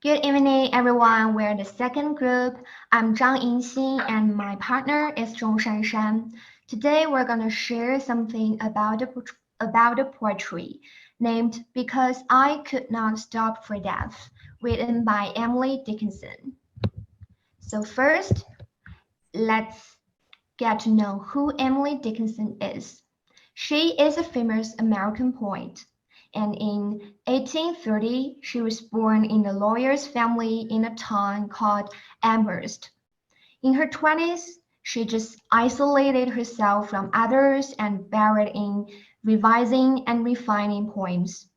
Good evening, everyone. We're the second group. I'm Zhang Yinxin, and my partner is Zhong Shanshan. Today, we're going to share something about the poetry named "Because I Could Not Stop for Death," written by Emily Dickinson. So first, let's get to know who Emily Dickinson is. She is a famous American poet, and in 1830 she was born in a lawyer's family in a town called Amherst. In her 20s, she just isolated herself from others and buried in revising and refining poems.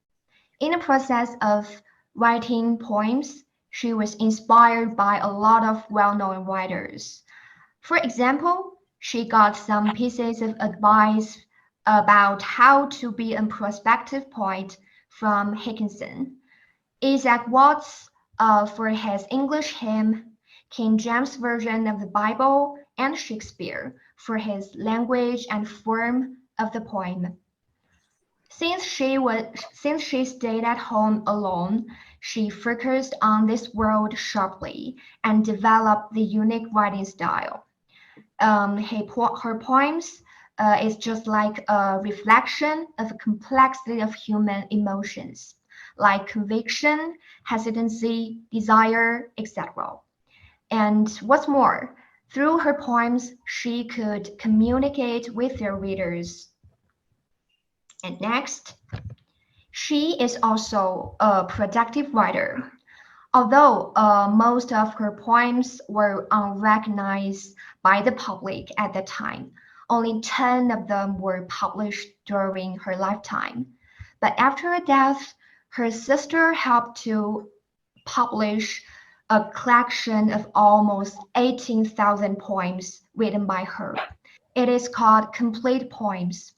In the process of writing poems, she was inspired by a lot of well-known writers. For example, she got some pieces of advice about how to be a prospective poet from Higginson, Isaac Watts for his English hymn, King James Version of the Bible, and Shakespeare for his language and form of the poem. Since she stayed at home alone, she focused on this world sharply and developed the unique writing style. Her poems is just like a reflection of the complexity of human emotions, like conviction, hesitancy, desire, etc. And what's more, through her poems, she could communicate with her readers. And next, she is also a productive writer. Although most of her poems were unrecognized by the public at the time, only 10 of them were published during her lifetime. But after her death, her sister helped to publish a collection of almost 18,000 poems written by her. It is called Complete Poems.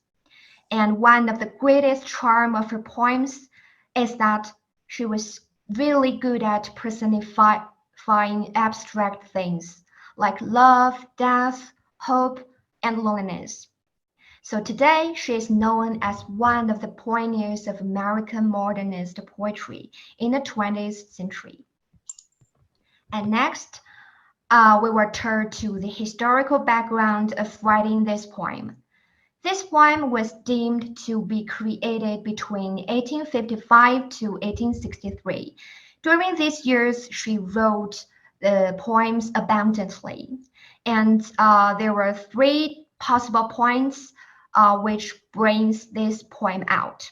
And one of the greatest charm of her poems is that she was really good at personifying abstract things like love, death, hope, and loneliness. So today, she is known as one of the pioneers of American modernist poetry in the 20th century. And next, we will turn to the historical background of writing this poem. This poem was deemed to be created between 1855 to 1863. During these years, she wrote the poems abundantly, and there were three possible points which brings this poem out.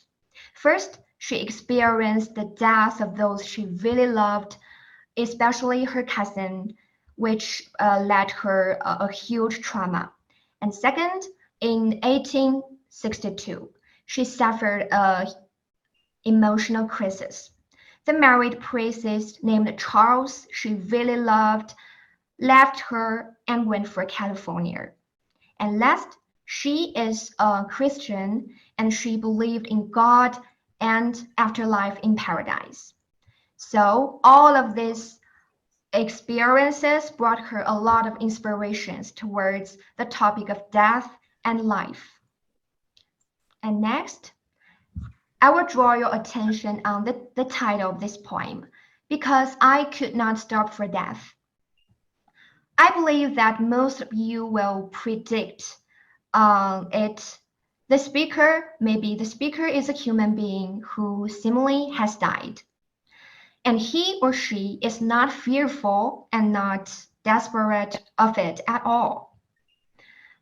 First, she experienced the death of those she really loved, especially her cousin, which led her a huge trauma. And second, in 1862, she suffered an emotional crisis. The married priest named Charles she really loved left her and went for California. And last, she is a Christian and she believed in God and afterlife in paradise. So all of these experiences brought her a lot of inspirations towards the topic of death and life. And next, I will draw your attention on the title of this poem, Because I Could Not Stop for Death. I believe that most of you will predict it. The speaker is a human being who seemingly has died. And he or she is not fearful and not desperate of it at all.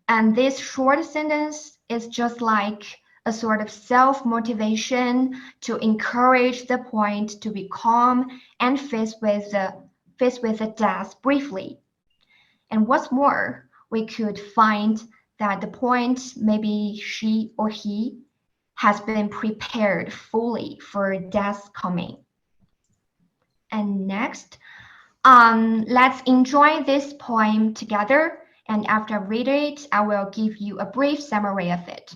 And this short sentence is just like a sort of self-motivation to encourage the point to be calm and face with the death briefly. And what's more, we could find that the point maybe she or he has been prepared fully for death coming. And next, let's enjoy this poem together. And after I read it, I will give you a brief summary of it.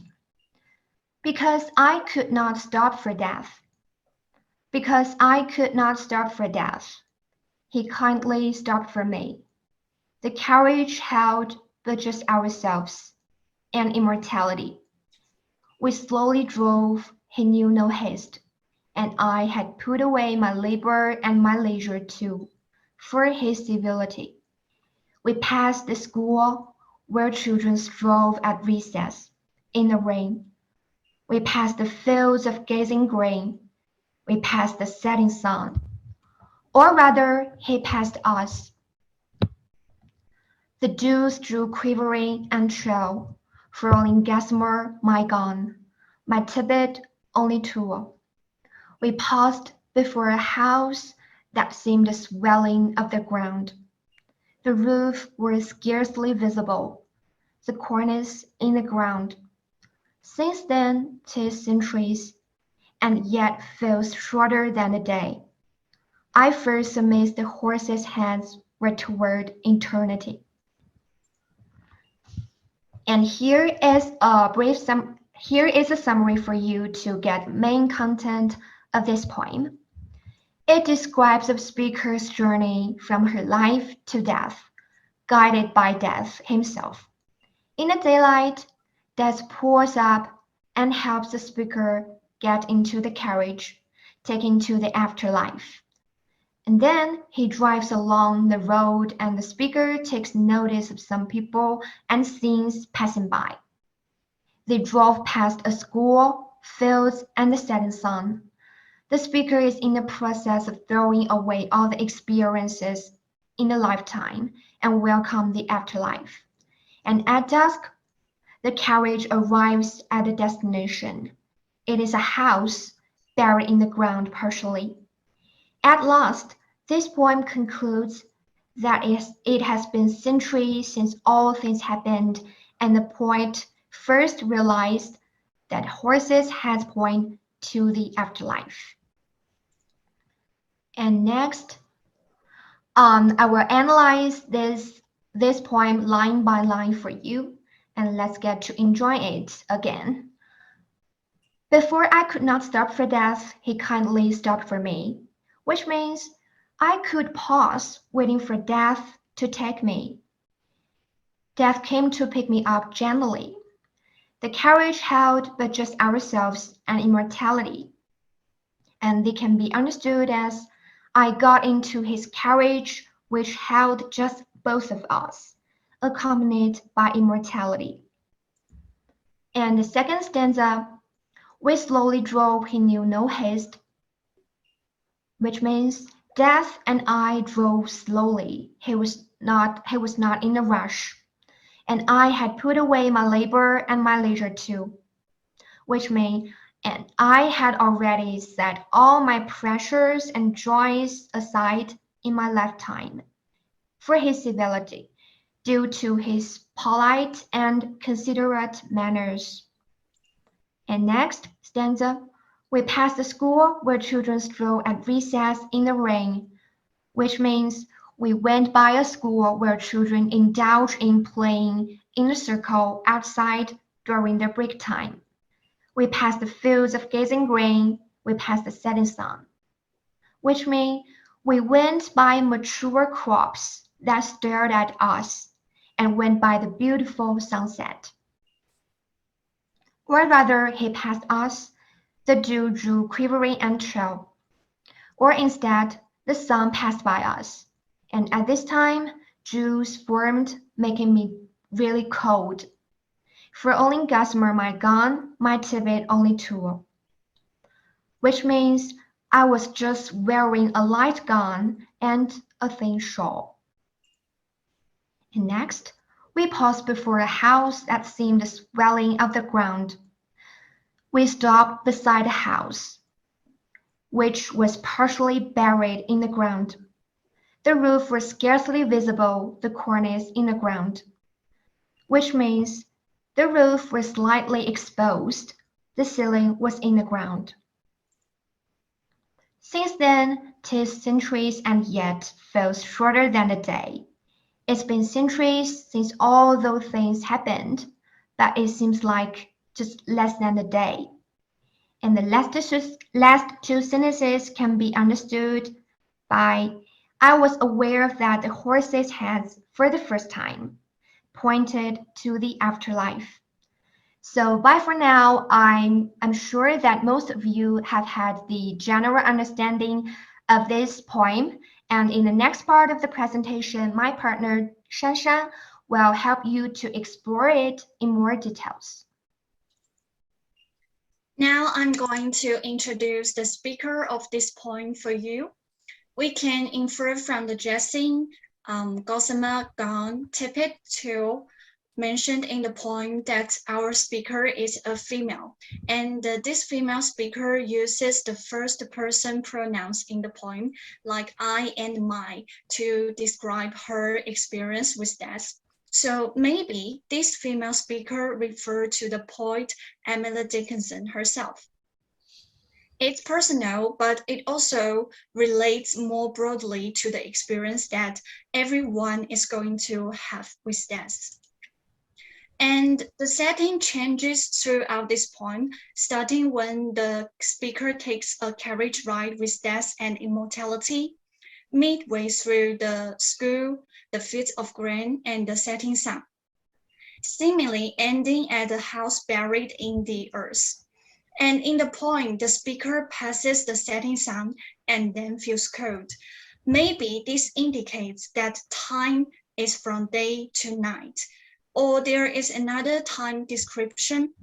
Because I could not stop for death. Because I could not stop for death. He kindly stopped for me. The carriage held but just ourselves and immortality. We slowly drove, he knew no haste. and I had put away my labor and my leisure too, for his civility. We passed the school where children strove at recess, in the rain. We passed the fields of gazing grain. We passed the setting sun. Or rather, he passed us. The dews drew quivering and shrill, furling gossamer my gun, my tippet only tool. We paused before a house that seemed a swelling of the ground. The roof was scarcely visible, the cornice in the ground. Since then 'tis centuries, and yet feels shorter than a day. I first amazed the horses' heads were toward eternity. And here is a summary for you to get main content of this poem. It describes the speaker's journey from her life to death, guided by Death himself. In the daylight, Death pulls up and helps the speaker get into the carriage, taken to the afterlife. And then he drives along the road and the speaker takes notice of some people and scenes passing by. They drove past a school, fields, and the setting sun. The speaker is in the process of throwing away all the experiences in the lifetime and welcome the afterlife. And at dusk, the carriage arrives at the destination. It is a house buried in the ground partially. At last, this poem concludes that it has been centuries since all things happened, and the poet first realized that horses' heads point to the afterlife. And next, I will analyze this poem line by line for you, and let's get to enjoy it again. Before I could not stop for death, he kindly stopped for me, which means I could pause, waiting for death to take me. Death came to pick me up gently. The carriage held but just ourselves and immortality, and they can be understood as I got into his carriage, which held just both of us, accompanied by immortality. And the second stanza, we slowly drove, he knew no haste, which means Death and I drove slowly. He was not in a rush, and I had put away my labor and my leisure too, which means and I had already set all my pressures and joys aside in my lifetime for his civility, due to his polite and considerate manners. And next stanza, we passed the school where children stroll at recess in the rain, which means we went by a school where children indulge in playing in a circle outside during their break time. We passed the fields of gazing grain, we passed the setting sun, which means we went by mature crops that stared at us and went by the beautiful sunset. Or rather, he passed us, the dew drew quivering and chill. Or instead, the sun passed by us, and at this time, dews formed, making me really cold. For only gossamer my gun, my tippet only tool, which means I was just wearing a light gun and a thin shawl. And next, we paused before a house that seemed a swelling of the ground. We stopped beside a house, which was partially buried in the ground. The roof was scarcely visible, the cornice in the ground, which means the roof was slightly exposed, the ceiling was in the ground. Since then, 'tis centuries and yet feels shorter than a day. It's been centuries since all those things happened, but it seems like just less than a day. And the last two sentences can be understood by I was aware that the horse's heads, for the first time, pointed to the afterlife. So bye for now. I'm sure that most of you have had the general understanding of this poem. And in the next part of the presentation, my partner Shanshan will help you to explore it in more details. Now I'm going to introduce the speaker of this poem for you. We can infer from the dressing, gossamer gown, tippet too, mentioned in the poem that our speaker is a female, and this female speaker uses the first person pronouns in the poem, like I and my, to describe her experience with death. So maybe this female speaker referred to the poet Emily Dickinson herself. It's personal, but it also relates more broadly to the experience that everyone is going to have with death. And the setting changes throughout this poem, starting when the speaker takes a carriage ride with death and immortality, midway through the school, the fields of grain, and the setting sun, seemingly ending at a house buried in the earth. And in the poem, the speaker passes the setting sun and then feels cold. Maybe this indicates that time is from day to night, or there is another time description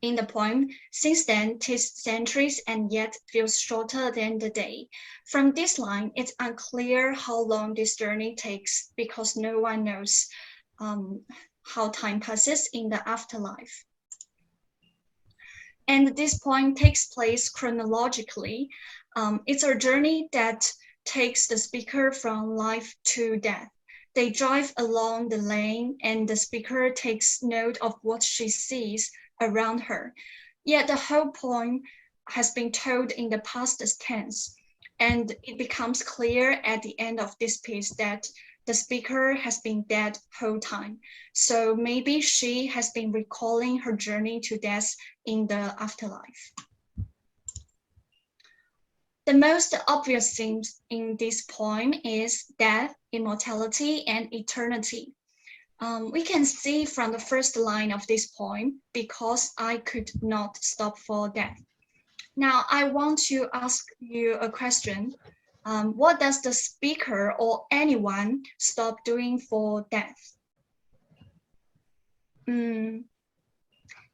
in the poem. Since then, 'tis centuries and yet feels shorter than the day. From this line, it's unclear how long this journey takes because no one knows how time passes in the afterlife. And this poem takes place chronologically. It's a journey that takes the speaker from life to death. They drive along the lane and the speaker takes note of what she sees around her. Yet the whole poem has been told in the past tense, and it becomes clear at the end of this piece that the speaker has been dead whole time. So maybe she has been recalling her journey to death in the afterlife. The most obvious themes in this poem is death, immortality, and eternity. We can see from the first line of this poem, because I could not stop for death. Now, I want to ask you a question. What does the speaker or anyone stop doing for death?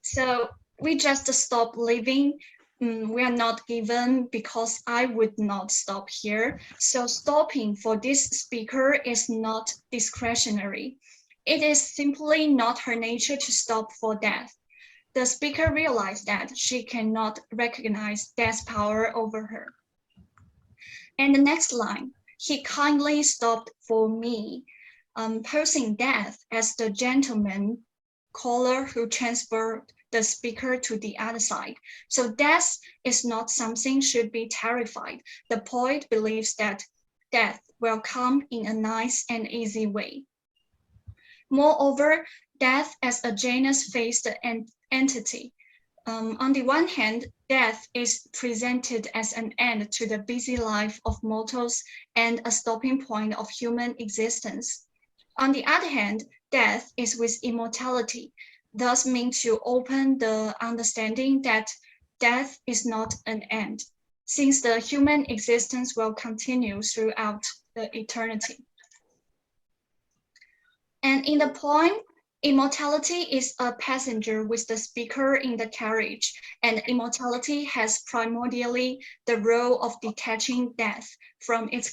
So we just stop living. We are not given because I would not stop here. So stopping for this speaker is not discretionary. It is simply not her nature to stop for death. The speaker realized that she cannot recognize death's power over her. And the next line, he kindly stopped for me, posing death as the gentleman caller who transferred the speaker to the other side. So death is not something should be terrified. The poet believes that death will come in a nice and easy way. Moreover, death as a Janus-faced entity. On the one hand, death is presented as an end to the busy life of mortals and a stopping point of human existence. On the other hand, death is with immortality, thus means to open the understanding that death is not an end, since the human existence will continue throughout the eternity. And in the poem, immortality is a passenger with the speaker in the carriage, and immortality has primordially the role of detaching death from its